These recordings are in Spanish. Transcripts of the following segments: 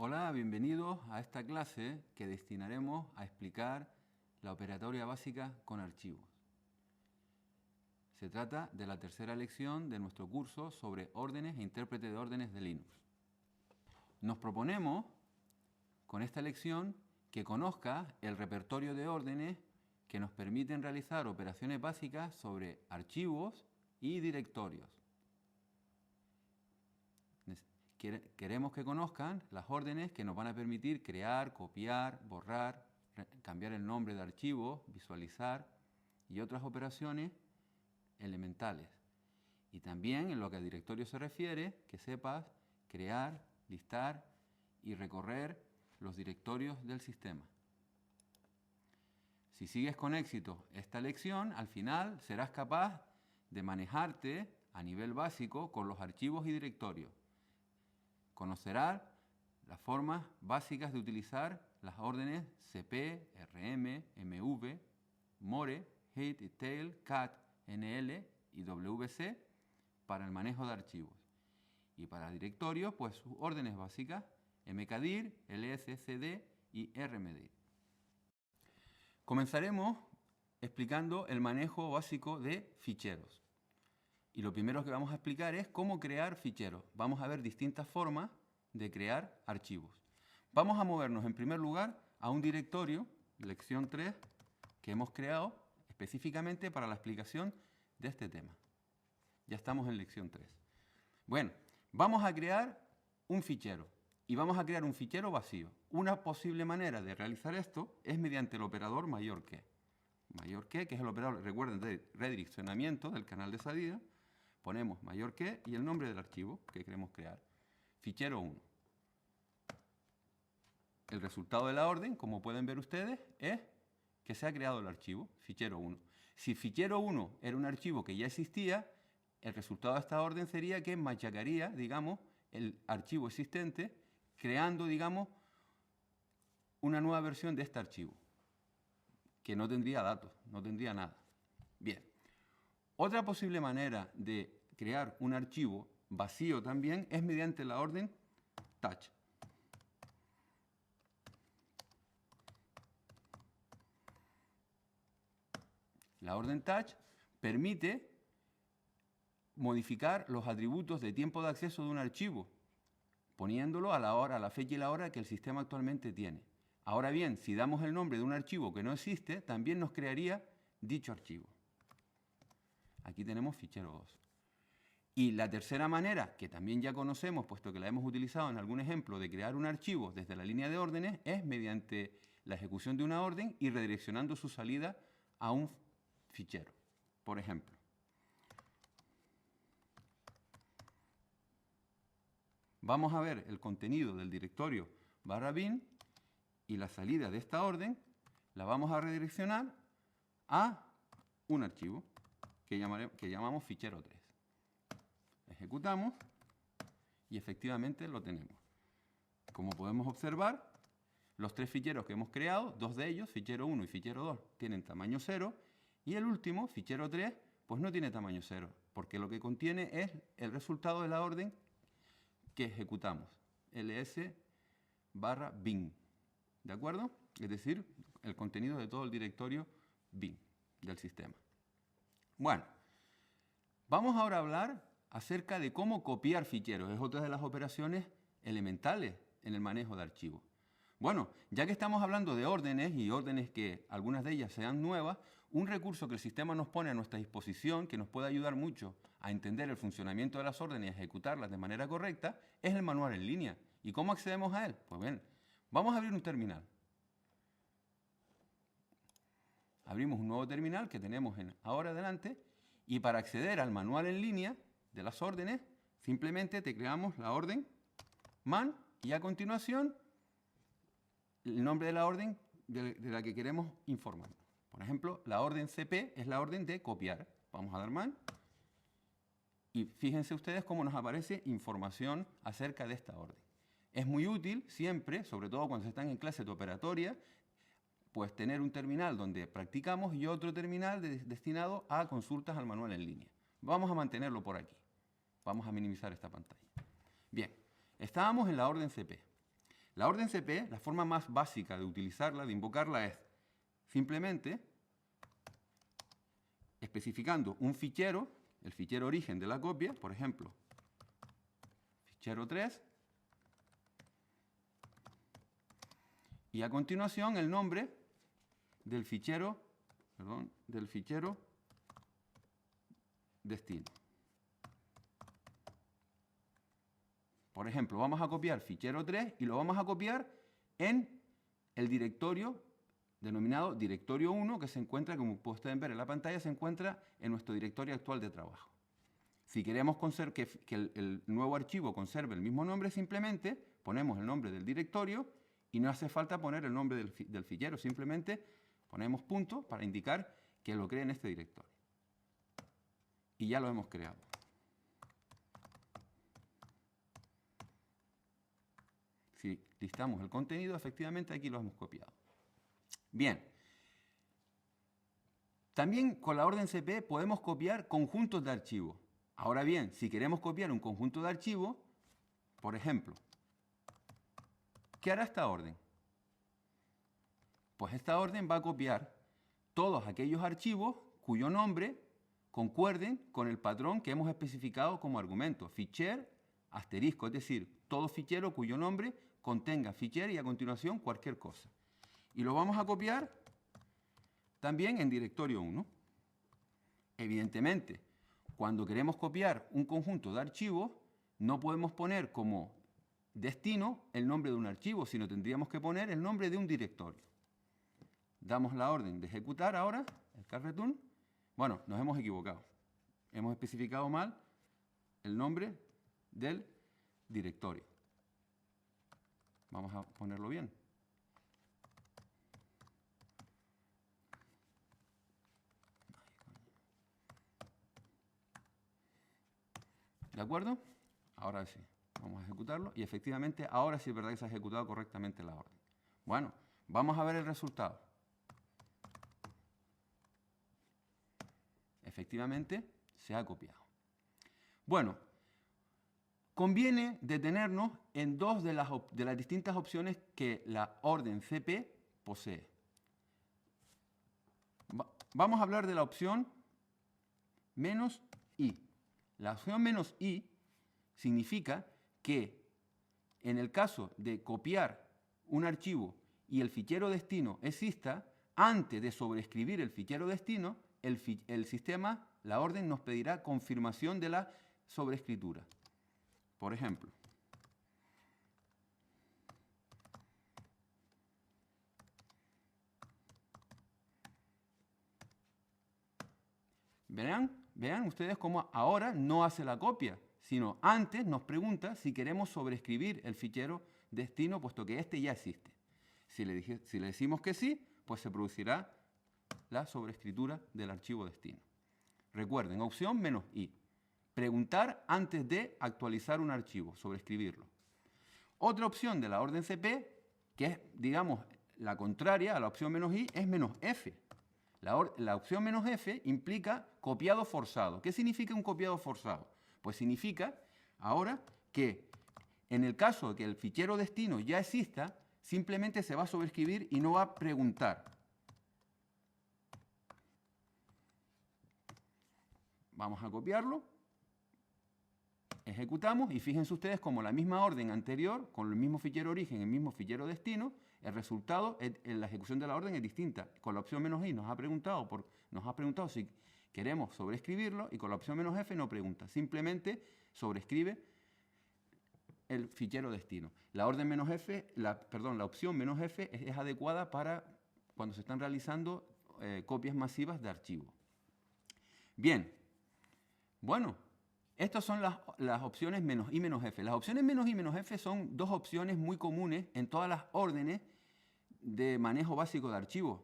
Hola, bienvenidos a esta clase que destinaremos a explicar la operatoria básica con archivos. Se trata de la tercera lección de nuestro curso sobre órdenes e intérprete de órdenes de Linux. Nos proponemos, con esta lección, que conozcas el repertorio de órdenes que nos permiten realizar operaciones básicas sobre archivos y directorios. Queremos que conozcan las órdenes que nos van a permitir crear, copiar, borrar, cambiar el nombre de archivos, visualizar y otras operaciones elementales. Y también en lo que a directorio se refiere, que sepas crear, listar y recorrer los directorios del sistema. Si sigues con éxito esta lección, al final serás capaz de manejarte a nivel básico con los archivos y directorios. Conocerás las formas básicas de utilizar las órdenes cp, rm, mv, more, hit, tail, cat, nl y wc para el manejo de archivos. Y para directorios, pues sus órdenes básicas mkdir, lscd y rmdir. Comenzaremos explicando el manejo básico de ficheros. Y lo primero que vamos a explicar es cómo crear ficheros. Vamos a ver distintas formas de crear archivos. Vamos a movernos en primer lugar a un directorio, lección 3, que hemos creado específicamente para la explicación de este tema. Ya estamos en lección 3. Bueno, vamos a crear un fichero y vamos a crear un fichero vacío. Una posible manera de realizar esto es mediante el operador mayor que. Mayor que es el operador, recuerden, de redireccionamiento del canal de salida. Ponemos mayor que y el nombre del archivo que queremos crear. Fichero 1. El resultado de la orden, como pueden ver ustedes, es que se ha creado el archivo, fichero 1. Si fichero 1 era un archivo que ya existía, el resultado de esta orden sería que machacaría, digamos, el archivo existente, creando, digamos, una nueva versión de este archivo, que no tendría datos, no tendría nada. Bien. Otra posible manera de crear un archivo vacío también es mediante la orden touch. La orden touch permite modificar los atributos de tiempo de acceso de un archivo, poniéndolo a la hora, a la fecha y la hora que el sistema actualmente tiene. Ahora bien, si damos el nombre de un archivo que no existe, también nos crearía dicho archivo. Aquí tenemos fichero 2. Y la tercera manera, que también ya conocemos, puesto que la hemos utilizado en algún ejemplo de crear un archivo desde la línea de órdenes, es mediante la ejecución de una orden y redireccionando su salida a un fichero. Por ejemplo, vamos a ver el contenido del directorio /bin y la salida de esta orden la vamos a redireccionar a un archivo que llamamos fichero 3. Ejecutamos y efectivamente lo tenemos. Como podemos observar, los tres ficheros que hemos creado, dos de ellos, fichero 1 y fichero 2, tienen tamaño 0 y el último, fichero 3, pues no tiene tamaño 0, porque lo que contiene es el resultado de la orden que ejecutamos, ls/bin, ¿de acuerdo? Es decir, el contenido de todo el directorio bin del sistema. Bueno, vamos ahora a hablar acerca de cómo copiar ficheros. Es otra de las operaciones elementales en el manejo de archivos. Bueno, ya que estamos hablando de órdenes y órdenes que algunas de ellas sean nuevas, un recurso que el sistema nos pone a nuestra disposición, que nos puede ayudar mucho a entender el funcionamiento de las órdenes y a ejecutarlas de manera correcta, es el manual en línea. ¿Y cómo accedemos a él? Pues bien, vamos a abrir un terminal. Abrimos un nuevo terminal que tenemos ahora delante y para acceder al manual en línea de las órdenes, simplemente tecleamos la orden man y a continuación el nombre de la orden de la que queremos informar. Por ejemplo, la orden cp es la orden de copiar. Vamos a dar man y fíjense ustedes cómo nos aparece información acerca de esta orden. Es muy útil siempre, sobre todo cuando se están en clase de operatoria, pues tener un terminal donde practicamos y otro terminal destinado a consultas al manual en línea. Vamos a mantenerlo por aquí. Vamos a minimizar esta pantalla. Bien, estábamos en la orden cp. La orden CP, la forma más básica de utilizarla, de invocarla, es simplemente especificando un fichero, el fichero origen de la copia, por ejemplo, fichero 3, y a continuación el nombre del fichero, destino. Por ejemplo, vamos a copiar fichero 3 y lo vamos a copiar en el directorio denominado directorio 1, que se encuentra, como pueden ver en la pantalla, se encuentra en nuestro directorio actual de trabajo. Si queremos que el nuevo archivo conserve el mismo nombre, simplemente ponemos el nombre del directorio y no hace falta poner el nombre del fichero, simplemente ponemos punto para indicar que lo cree en este directorio. Y ya lo hemos creado. Si listamos el contenido, efectivamente aquí lo hemos copiado. Bien. También con la orden CP podemos copiar conjuntos de archivos. Ahora bien, si queremos copiar un conjunto de archivos, por ejemplo, ¿qué hará esta orden? Pues esta orden va a copiar todos aquellos archivos cuyo nombre concuerden con el patrón que hemos especificado como argumento, ficher asterisco, es decir, todo fichero cuyo nombre contenga ficher y a continuación cualquier cosa. Y lo vamos a copiar también en directorio 1. Evidentemente, cuando queremos copiar un conjunto de archivos, no podemos poner como destino el nombre de un archivo, sino tendríamos que poner el nombre de un directorio. Damos la orden de ejecutar ahora, el carretoon. Bueno, nos hemos equivocado. Hemos especificado mal el nombre del directorio. Vamos a ponerlo bien. ¿De acuerdo? Ahora sí, vamos a ejecutarlo y efectivamente ahora sí es verdad que se ha ejecutado correctamente la orden. Bueno, vamos a ver el resultado. Efectivamente se ha copiado. Bueno, conviene detenernos en dos de las distintas opciones que la orden CP posee. Vamos a hablar de la opción "-i". La opción "-i" significa que en el caso de copiar un archivo y el fichero destino exista, antes de sobreescribir el fichero destino, el sistema, la orden, nos pedirá confirmación de la sobreescritura. Por ejemplo, vean ustedes cómo ahora no hace la copia, sino antes nos pregunta si queremos sobreescribir el fichero destino, puesto que este ya existe. Si le decimos que sí, pues se producirá la sobreescritura del archivo destino. Recuerden, opción "-i". Preguntar antes de actualizar un archivo, sobreescribirlo. Otra opción de la orden CP, que es, digamos, la contraria a la opción "-i", es "-f". La opción "-f" implica copiado forzado. ¿Qué significa un copiado forzado? Pues significa ahora que en el caso de que el fichero destino ya exista, simplemente se va a sobreescribir y no va a preguntar. Vamos a copiarlo, ejecutamos y fíjense ustedes como la misma orden anterior, con el mismo fichero origen, el mismo fichero destino, el resultado en la ejecución de la orden es distinta. Con la opción "-i" nos ha preguntado si queremos sobreescribirlo y con la opción "-f no pregunta, simplemente sobreescribe el fichero destino. La orden "-f", la opción "-f" es adecuada para cuando se están realizando copias masivas de archivos. Bien, bueno, estas son las opciones "-i", "-f". Las opciones "-i", "-f" son dos opciones muy comunes en todas las órdenes de manejo básico de archivos.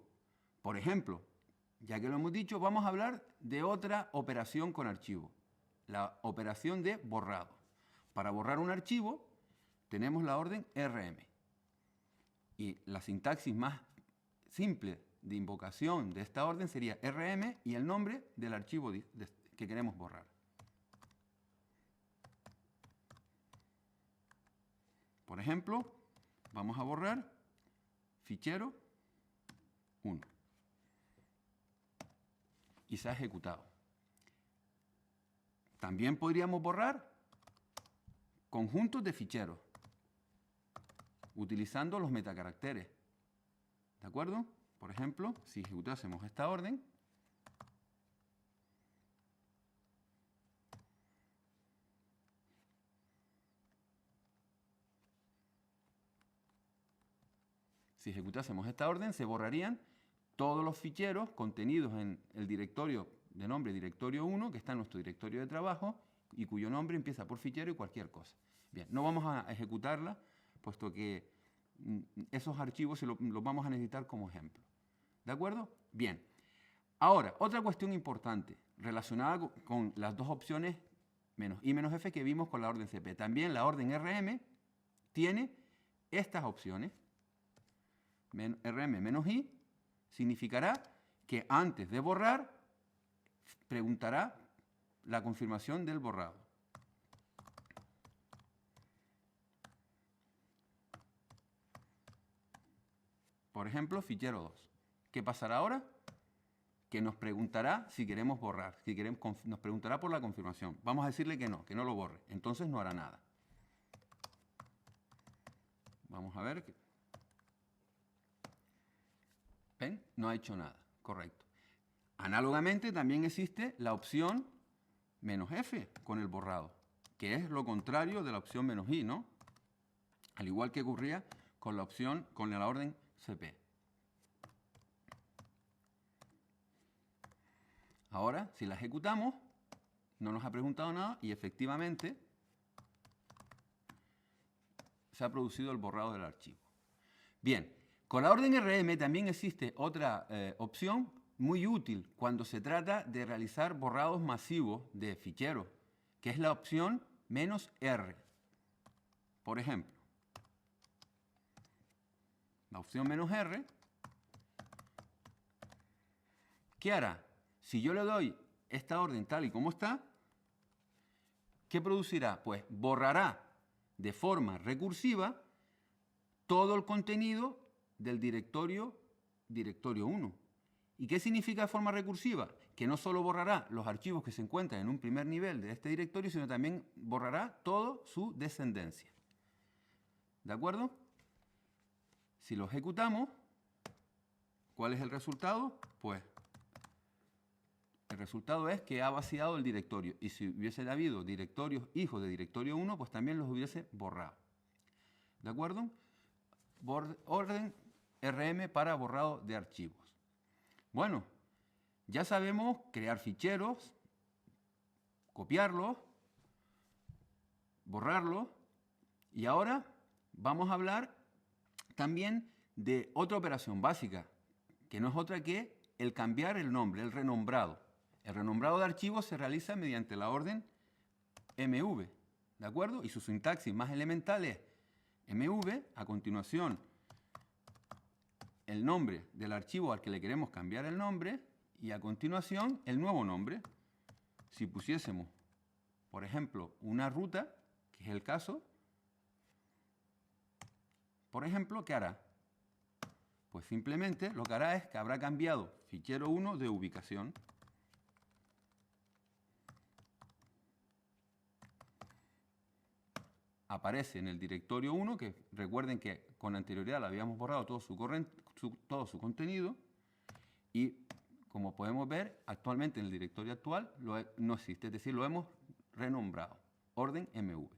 Por ejemplo, ya que lo hemos dicho, vamos a hablar de otra operación con archivo, la operación de borrado. Para borrar un archivo tenemos la orden "rm". Y la sintaxis más simple de invocación de esta orden sería "rm" y el nombre del archivo que queremos borrar. Por ejemplo, vamos a borrar fichero 1. Y se ha ejecutado. También podríamos borrar conjuntos de ficheros utilizando los metacaracteres. ¿De acuerdo? Por ejemplo, si ejecutásemos esta orden, se borrarían todos los ficheros contenidos en el directorio de nombre directorio 1, que está en nuestro directorio de trabajo, y cuyo nombre empieza por fichero y cualquier cosa. Bien, no vamos a ejecutarla, puesto que esos archivos los vamos a necesitar como ejemplo. ¿De acuerdo? Bien. Ahora, otra cuestión importante relacionada con las dos opciones menos i menos f que vimos con la orden cp. También la orden rm tiene estas opciones. Rm menos i significará que antes de borrar preguntará la confirmación del borrado. Por ejemplo, fichero 2. ¿Qué pasará ahora? Que nos preguntará si queremos borrar, nos preguntará por la confirmación. Vamos a decirle que no lo borre. Entonces no hará nada. Vamos a ver. ¿Ven? No ha hecho nada. Correcto. Análogamente también existe la opción menos F con el borrado, que es lo contrario de la opción menos I, ¿no? Al igual que ocurría con la opción, con la orden CP. Ahora, si la ejecutamos, no nos ha preguntado nada y efectivamente se ha producido el borrado del archivo. Bien, con la orden RM también existe otra opción muy útil cuando se trata de realizar borrados masivos de ficheros, que es la opción "-r". Por ejemplo, la opción "-r", ¿qué hará? Si yo le doy esta orden tal y como está, ¿qué producirá? Pues borrará de forma recursiva todo el contenido del directorio 1. ¿Y qué significa de forma recursiva? Que no solo borrará los archivos que se encuentran en un primer nivel de este directorio, sino también borrará toda su descendencia. ¿De acuerdo? Si lo ejecutamos, ¿cuál es el resultado? Pues el resultado es que ha vaciado el directorio. Y si hubiese habido directorios hijos de directorio 1, pues también los hubiese borrado. ¿De acuerdo? Orden RM para borrado de archivos. Bueno, ya sabemos crear ficheros, copiarlos, borrarlos. Y ahora vamos a hablar también de otra operación básica, que no es otra que el cambiar el nombre, el renombrado. El renombrado de archivos se realiza mediante la orden mv, ¿de acuerdo? Y su sintaxis más elemental es mv, a continuación el nombre del archivo al que le queremos cambiar el nombre y a continuación el nuevo nombre. Si pusiésemos, por ejemplo, una ruta, que es el caso, por ejemplo, ¿qué hará? Pues simplemente lo que hará es que habrá cambiado fichero 1 de ubicación. Aparece en el directorio 1, que recuerden que con anterioridad le habíamos borrado todo su contenido, y como podemos ver, actualmente en el directorio actual no existe, es decir, lo hemos renombrado, orden mv.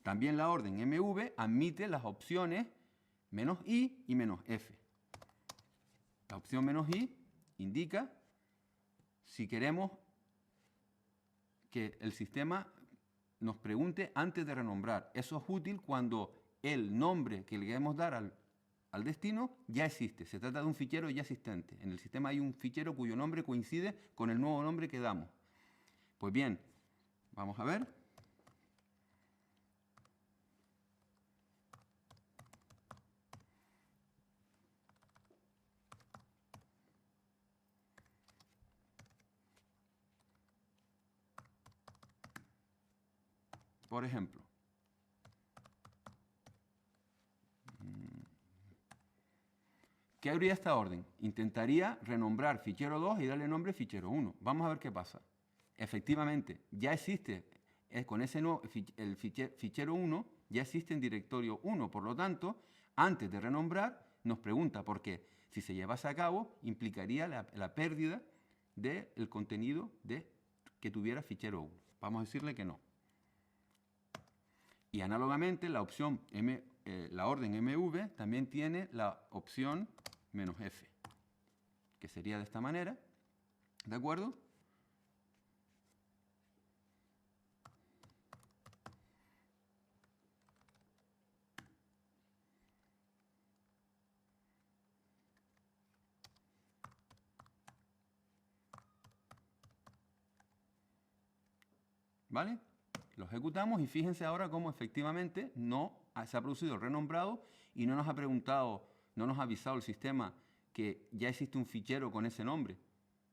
También la orden mv admite las opciones "-i" y "-f". La opción "-i" indica si queremos que el sistema nos pregunte antes de renombrar. Eso es útil cuando el nombre que le queremos dar al destino ya existe. Se trata de un fichero ya existente. En el sistema hay un fichero cuyo nombre coincide con el nuevo nombre que damos. Pues bien, vamos a ver. Por ejemplo, ¿Qué haría esta orden? Intentaría renombrar fichero 2 y darle nombre fichero 1. Vamos a ver qué pasa. Efectivamente, ya existe, con ese el fichero 1 ya existe en directorio 1. Por lo tanto, antes de renombrar, nos pregunta por qué. Si se llevase a cabo, implicaría la pérdida del contenido que tuviera fichero 1. Vamos a decirle que no. Y análogamente, la orden MV también tiene la opción "-f", que sería de esta manera, ¿de acuerdo? ¿Vale? Lo ejecutamos y fíjense ahora cómo efectivamente no se ha producido el renombrado y no nos ha preguntado, no nos ha avisado el sistema que ya existe un fichero con ese nombre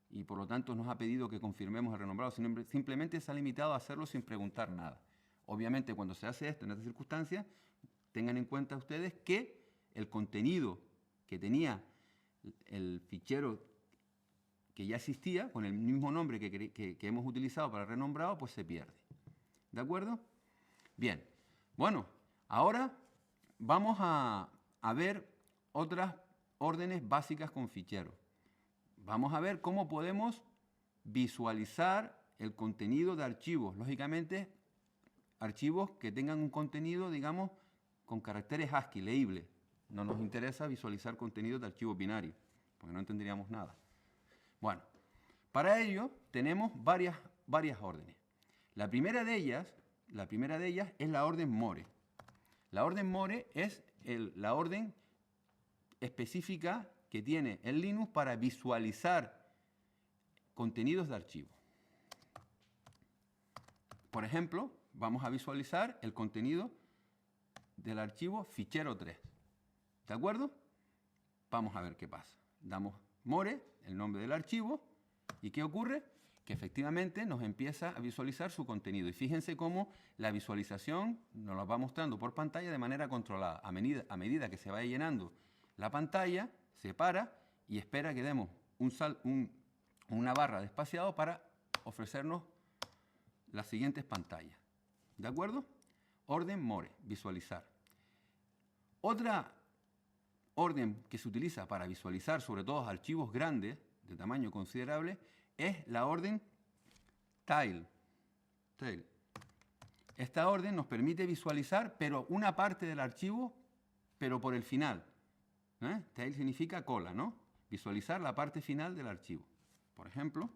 y por lo tanto nos ha pedido que confirmemos el renombrado. Simplemente se ha limitado a hacerlo sin preguntar nada. Obviamente, cuando se hace esto en estas circunstancias, tengan en cuenta ustedes que el contenido que tenía el fichero que ya existía, con el mismo nombre que hemos utilizado para el renombrado, pues se pierde. ¿De acuerdo? Bien. Bueno, ahora vamos a ver otras órdenes básicas con ficheros. Vamos a ver cómo podemos visualizar el contenido de archivos. Lógicamente, archivos que tengan un contenido, digamos, con caracteres ASCII, leíbles. No nos interesa visualizar contenido de archivos binarios, porque no entenderíamos nada. Bueno, para ello tenemos varias órdenes. La primera de ellas es la orden more. La orden more es la orden específica que tiene el Linux para visualizar contenidos de archivo. Por ejemplo, vamos a visualizar el contenido del archivo fichero 3. ¿De acuerdo? Vamos a ver qué pasa. Damos more, el nombre del archivo, ¿y qué ocurre? Que efectivamente nos empieza a visualizar su contenido. Y fíjense cómo la visualización nos la va mostrando por pantalla de manera controlada. A medida que se vaya llenando la pantalla, se para y espera que demos una barra de espaciado para ofrecernos las siguientes pantallas. ¿De acuerdo? Orden more, visualizar. Otra orden que se utiliza para visualizar sobre todo archivos grandes de tamaño considerable es la orden tail. Esta orden nos permite visualizar pero una parte del archivo, pero por el final. Tail significa cola, ¿no? Visualizar la parte final del archivo. Por ejemplo,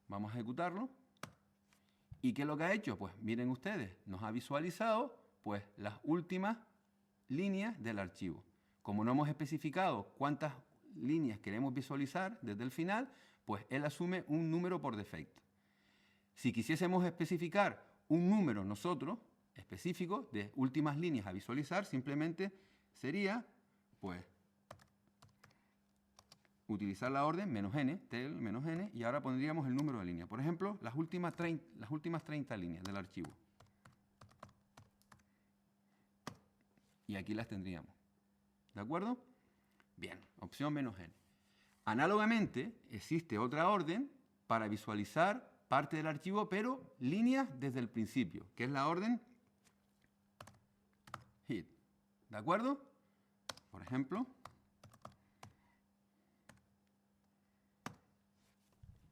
vamos a ejecutarlo. ¿Y qué es lo que ha hecho? Pues miren ustedes, nos ha visualizado pues las últimas líneas del archivo. Como no hemos especificado cuántas líneas queremos visualizar desde el final, pues él asume un número por defecto. Si quisiésemos especificar un número nosotros, específico, de últimas líneas a visualizar, simplemente sería, pues, utilizar la orden "-n", tel "-n", y ahora pondríamos el número de líneas. Por ejemplo, las últimas 30 líneas del archivo. Y aquí las tendríamos. ¿De acuerdo? Bien, opción "-n". Análogamente, existe otra orden para visualizar parte del archivo, pero líneas desde el principio, que es la orden hit. ¿De acuerdo? Por ejemplo,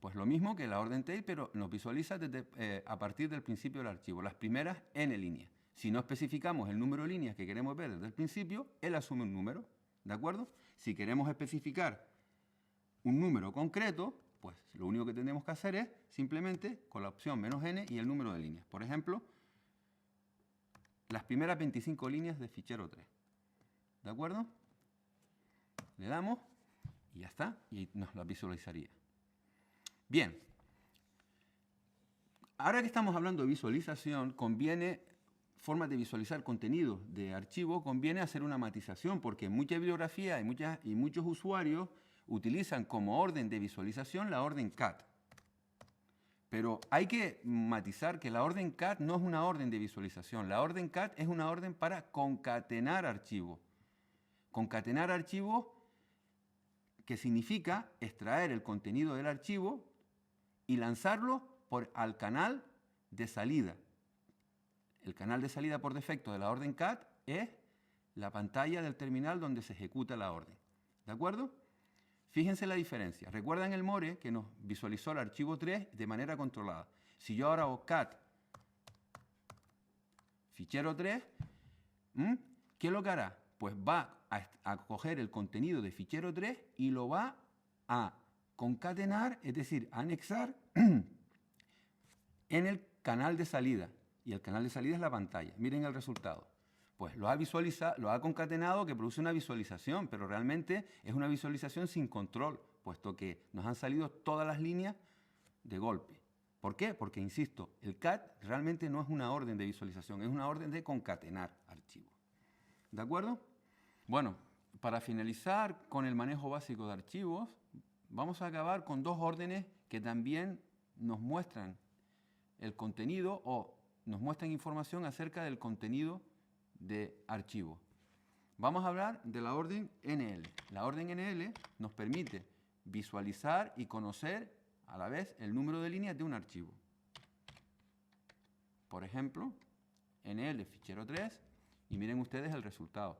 pues lo mismo que la orden tail, pero nos visualiza a partir del principio del archivo, las primeras n líneas. Si no especificamos el número de líneas que queremos ver desde el principio, él asume un número, ¿de acuerdo? Si queremos especificar un número concreto, pues lo único que tenemos que hacer es simplemente con la opción "-n" y el número de líneas. Por ejemplo, las primeras 25 líneas de fichero 3. ¿De acuerdo? Le damos y ya está, y nos la visualizaría. Bien, ahora que estamos hablando de visualización, formas de visualizar contenidos de archivo, conviene hacer una matización, porque en mucha bibliografía y muchos usuarios utilizan como orden de visualización la orden cat. Pero hay que matizar que la orden cat no es una orden de visualización. La orden cat es una orden para concatenar archivos. Concatenar archivos, que significa extraer el contenido del archivo y lanzarlo al canal de salida. El canal de salida por defecto de la orden cat es la pantalla del terminal donde se ejecuta la orden. ¿De acuerdo? Fíjense la diferencia. ¿Recuerdan el more que nos visualizó el archivo 3 de manera controlada? Si yo ahora hago cat fichero 3, ¿qué es lo que hará? Pues va a coger el contenido de fichero 3 y lo va a concatenar, es decir, a anexar en el canal de salida. Y el canal de salida es la pantalla. Miren el resultado. Pues lo ha visualizado, lo ha concatenado, que produce una visualización, pero realmente es una visualización sin control, puesto que nos han salido todas las líneas de golpe. ¿Por qué? Porque, insisto, el cat realmente no es una orden de visualización, es una orden de concatenar archivos. ¿De acuerdo? Bueno, para finalizar con el manejo básico de archivos, vamos a acabar con dos órdenes que también nos muestran el contenido o nos muestran información acerca del contenido de archivo. Vamos a hablar de la orden NL. La orden NL nos permite visualizar y conocer a la vez el número de líneas de un archivo. Por ejemplo, NL fichero 3, y miren ustedes el resultado.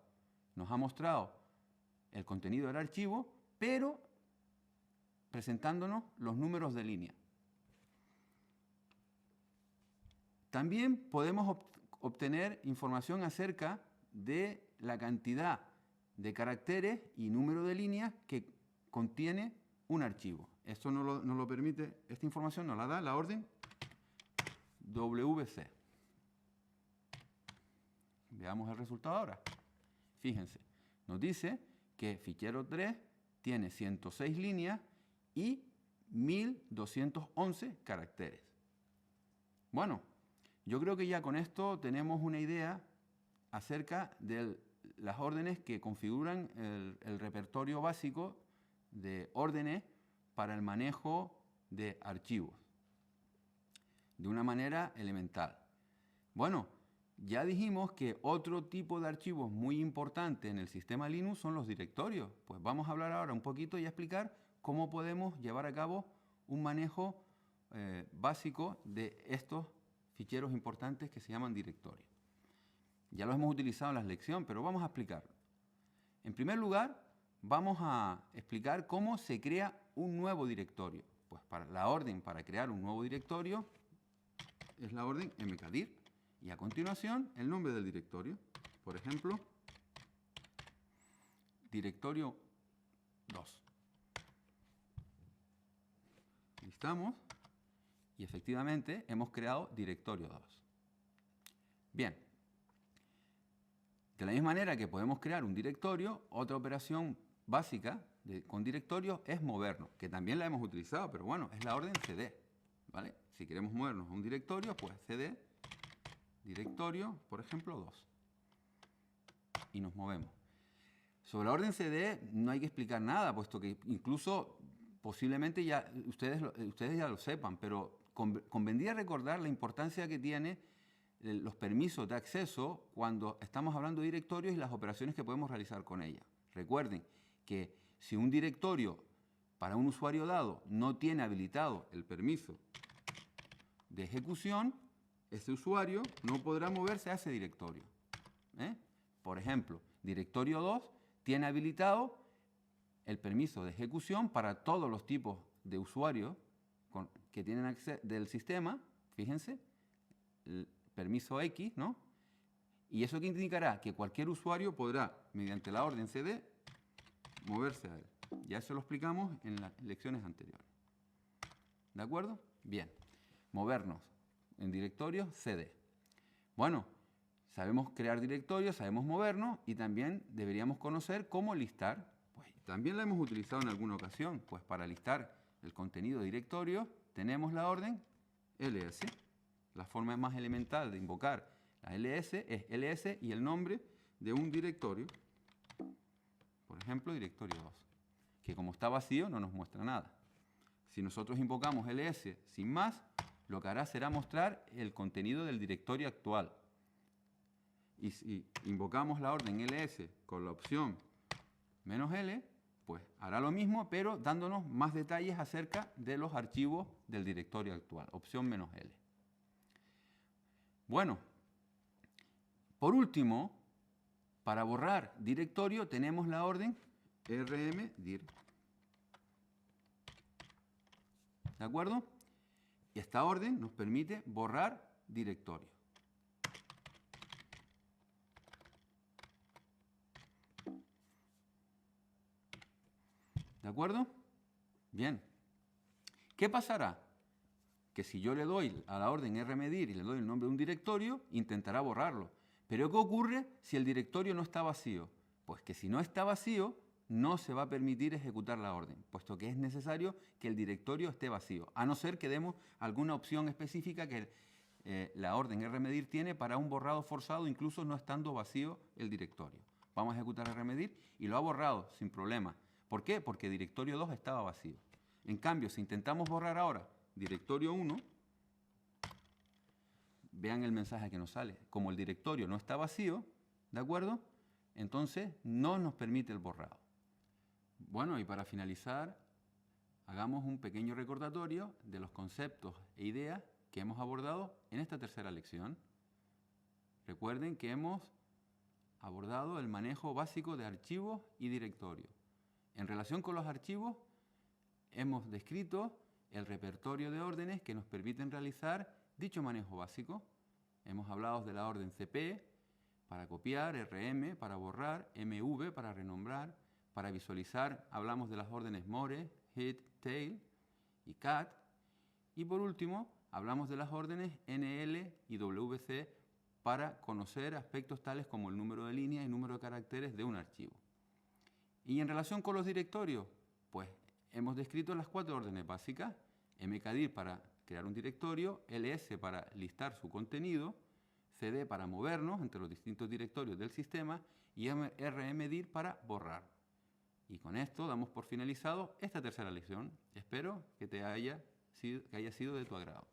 Nos ha mostrado el contenido del archivo, pero presentándonos los números de línea. También podemos obtener información acerca de la cantidad de caracteres y número de líneas que contiene un archivo. Esto nos lo permite, esta información nos la da la orden WC. Veamos el resultado ahora. Fíjense, nos dice que fichero 3 tiene 106 líneas y 1211 caracteres. Bueno, yo creo que ya con esto tenemos una idea acerca de las órdenes que configuran el repertorio básico de órdenes para el manejo de archivos de una manera elemental. Bueno, ya dijimos que otro tipo de archivos muy importante en el sistema Linux son los directorios. Pues vamos a hablar ahora un poquito y a explicar cómo podemos llevar a cabo un manejo básico de estos ficheros importantes que se llaman directorios. Ya los hemos utilizado en la lección, pero vamos a explicarlo. En primer lugar, vamos a explicar cómo se crea un nuevo directorio. Pues la orden para crear un nuevo directorio es la orden mkdir. Y a continuación, el nombre del directorio. Por ejemplo, directorio 2. Listamos y efectivamente hemos creado directorio 2. Bien. De la misma manera que podemos crear un directorio, otra operación básica con directorios es movernos, que también la hemos utilizado, pero bueno, es la orden cd. ¿Vale? Si queremos movernos a un directorio, pues cd directorio, por ejemplo, 2. Y nos movemos. Sobre la orden cd no hay que explicar nada, puesto que incluso posiblemente ya ustedes ya lo sepan, pero convendría recordar la importancia que tiene los permisos de acceso cuando estamos hablando de directorios y las operaciones que podemos realizar con ellas. Recuerden que si un directorio para un usuario dado no tiene habilitado el permiso de ejecución, ese usuario no podrá moverse a ese directorio. Por ejemplo, directorio 2 tiene habilitado el permiso de ejecución para todos los tipos de usuarios que tienen acceso del sistema, fíjense, el permiso X, ¿no? Y eso que indicará que cualquier usuario podrá, mediante la orden cd, moverse a él. Ya eso lo explicamos en las lecciones anteriores. ¿De acuerdo? Bien. Movernos en directorios cd. Bueno, sabemos crear directorios, sabemos movernos y también deberíamos conocer cómo listar. Pues también la hemos utilizado en alguna ocasión. Pues para listar el contenido de directorios tenemos la orden ls. La forma más elemental de invocar la ls es ls y el nombre de un directorio. Por ejemplo, directorio 2, que como está vacío no nos muestra nada. Si nosotros invocamos ls sin más, lo que hará será mostrar el contenido del directorio actual. Y si invocamos la orden ls con la opción "-l", pues hará lo mismo, pero dándonos más detalles acerca de los archivos del directorio actual, opción "-l". Bueno, por último, para borrar directorio tenemos la orden rmdir. ¿De acuerdo? Y esta orden nos permite borrar directorio. ¿De acuerdo? Bien. ¿Qué pasará? Que si yo le doy a la orden rmdir y le doy el nombre de un directorio, intentará borrarlo. Pero ¿qué ocurre si el directorio no está vacío? Pues que si no está vacío, no se va a permitir ejecutar la orden, puesto que es necesario que el directorio esté vacío, a no ser que demos alguna opción específica que la orden rmdir tiene para un borrado forzado, incluso no estando vacío el directorio. Vamos a ejecutar rmdir y lo ha borrado sin problema. ¿Por qué? Porque directorio 2 estaba vacío. En cambio, si intentamos borrar ahora directorio 1, vean el mensaje que nos sale. Como el directorio no está vacío, ¿de acuerdo? Entonces no nos permite el borrado. Bueno, y para finalizar, hagamos un pequeño recordatorio de los conceptos e ideas que hemos abordado en esta tercera lección. Recuerden que hemos abordado el manejo básico de archivos y directorios. En relación con los archivos, hemos descrito el repertorio de órdenes que nos permiten realizar dicho manejo básico. Hemos hablado de la orden cp para copiar, rm para borrar, mv para renombrar, para visualizar hablamos de las órdenes more, hit, tail y cat. Y por último, hablamos de las órdenes nl y wc para conocer aspectos tales como el número de líneas y número de caracteres de un archivo. Y en relación con los directorios, pues hemos descrito las 4 órdenes básicas: mkdir para crear un directorio, ls para listar su contenido, cd para movernos entre los distintos directorios del sistema y rmdir para borrar. Y con esto damos por finalizado esta tercera lección. Espero que haya sido de tu agrado.